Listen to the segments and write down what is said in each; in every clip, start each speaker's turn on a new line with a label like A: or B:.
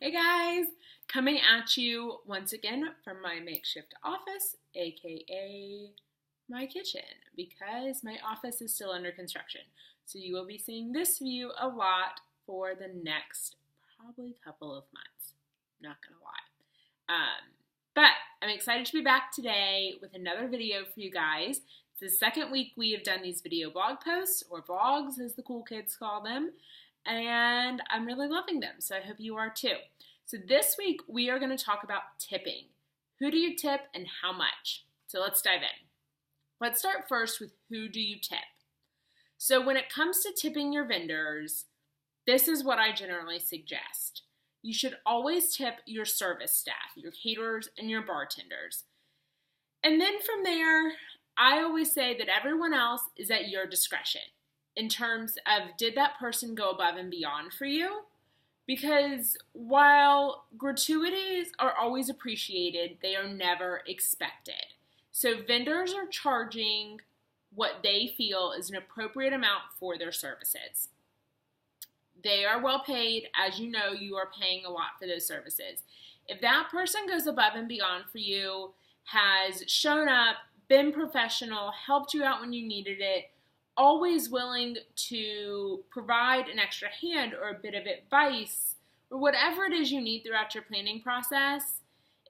A: Hey guys, coming at you once again from my makeshift office, aka my kitchen, because my office is still under construction. So you will be seeing this view a lot for the next probably couple of months. Not gonna lie. But I'm excited to be back today with another video for you guys. It's the second week we have done these video blog posts, or vlogs as the cool kids call them, and I'm really loving them, so I hope you are too. So this week we are going to talk about tipping. Who do you tip and how much? So let's dive in. Let's start first with who do you tip. So when it comes to tipping your vendors, this is what I generally suggest. You should always tip your service staff, your caterers, and your bartenders. And then from there, I always say that everyone else is at your discretion in terms of, did that person go above and beyond for you? Because while gratuities are always appreciated, they are never expected. So vendors are charging what they feel is an appropriate amount for their services. They are well paid. As you know, you are paying a lot for those services. If that person goes above and beyond for you, has shown up, been professional, helped you out when you needed it, always willing to provide an extra hand or a bit of advice or whatever it is you need throughout your planning process,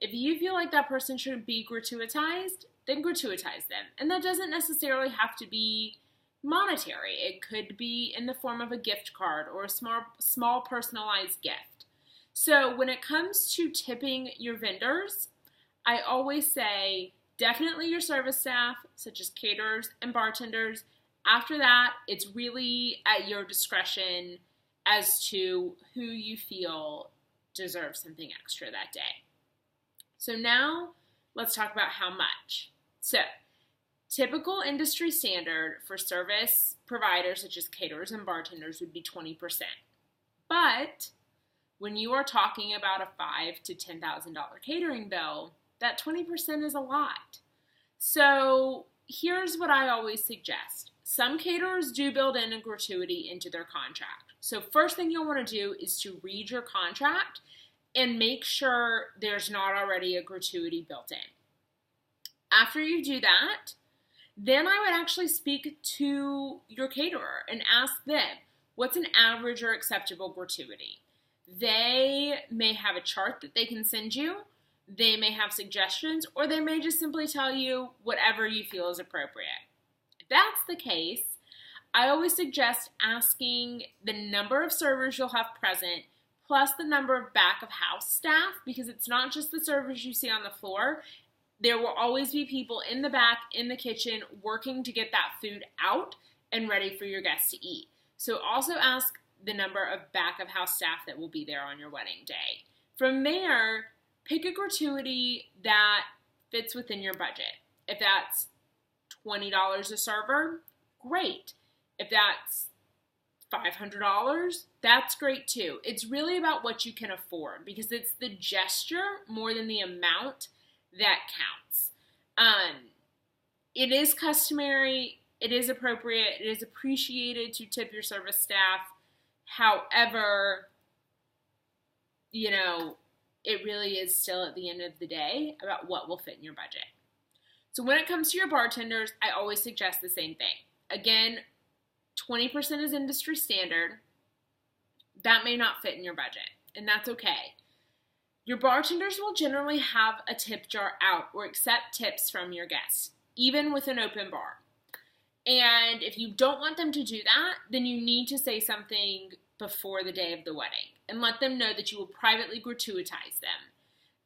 A: if you feel like that person should be gratuitized, then gratuitize them. And that doesn't necessarily have to be monetary. It could be in the form of a gift card or a small personalized gift. So when it comes to tipping your vendors, I always say definitely your service staff, such as caterers and bartenders. After that, it's really at your discretion as to who you feel deserves something extra that day. So now let's talk about how much. So typical industry standard for service providers such as caterers and bartenders would be 20%. But when you are talking about a $5,000 to $10,000 catering bill, that 20% is a lot. So here's what I always suggest. Some caterers do build in a gratuity into their contract. So first thing you'll want to do is to read your contract and make sure there's not already a gratuity built in. After you do that, then I would actually speak to your caterer and ask them, what's an average or acceptable gratuity? They may have a chart that they can send you. They may have suggestions, or they may just simply tell you whatever you feel is appropriate. If that's the case, I always suggest asking the number of servers you'll have present, plus the number of back of house staff, because it's not just the servers you see on the floor. There will always be people in the back, in the kitchen, working to get that food out and ready for your guests to eat. So also ask the number of back of house staff that will be there on your wedding day. From there, pick a gratuity that fits within your budget. If that's $20 a server, great. If that's $500, that's great too. It's really about what you can afford, because it's the gesture more than the amount that counts. It is customary, it is appropriate, it is appreciated to tip your service staff. However, it really is still at the end of the day about what will fit in your budget. So when it comes to your bartenders, I always suggest the same thing. Again, 20% is industry standard. That may not fit in your budget, and that's okay. Your bartenders will generally have a tip jar out or accept tips from your guests, even with an open bar. And if you don't want them to do that, then you need to say something before the day of the wedding and let them know that you will privately gratuitize them.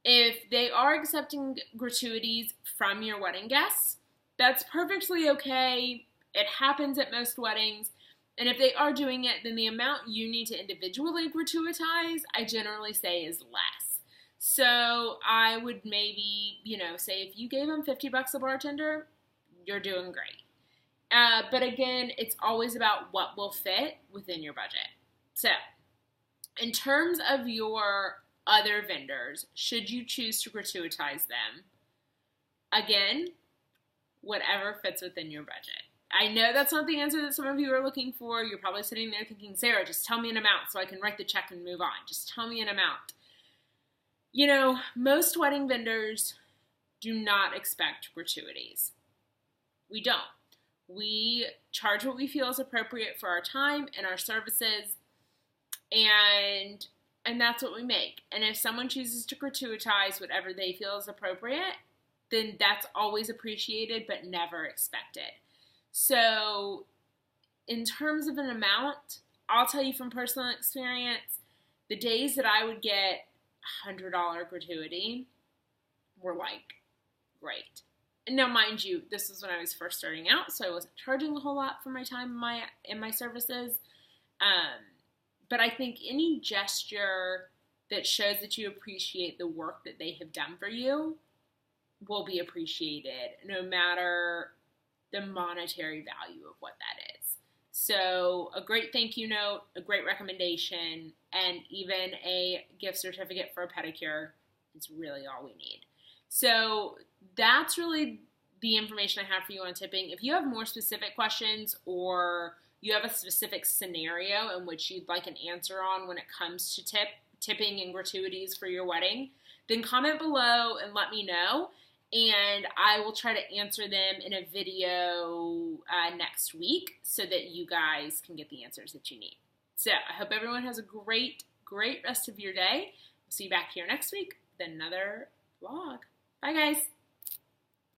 A: If they are accepting gratuities from your wedding guests, that's perfectly okay. It happens at most weddings. And if they are doing it, then the amount you need to individually gratuitize, I generally say, is less. So I would maybe, say if you gave them $50 a bartender, you're doing great. But again, it's always about what will fit within your budget. So in terms of your other vendors, should you choose to gratuitize them, again, whatever fits within your budget. I know that's not the answer that some of you are looking for. You're probably sitting there thinking, Sarah, just tell me an amount so I can write the check and move on. Just tell me an amount. You know, most wedding vendors do not expect gratuities. We don't. We charge what we feel is appropriate for our time and our services, and that's what we make. And if someone chooses to gratuitize whatever they feel is appropriate, then that's always appreciated but never expected. So, in terms of an amount, I'll tell you from personal experience, the days that I would get $100 gratuity were like great. And now, mind you, this was when I was first starting out, so I wasn't charging a whole lot for my time and my services. But I think any gesture that shows that you appreciate the work that they have done for you will be appreciated, no matter the monetary value of what that is. So a great thank you note, a great recommendation, and even a gift certificate for a pedicure is really all we need. So that's really the information I have for you on tipping. If you have more specific questions, or you have a specific scenario in which you'd like an answer on when it comes to tipping and gratuities for your wedding, then comment below and let me know, and I will try to answer them in a video next week so that you guys can get the answers that you need. So I hope everyone has a great rest of your day. We'll see you back here next week with another vlog. Bye, guys.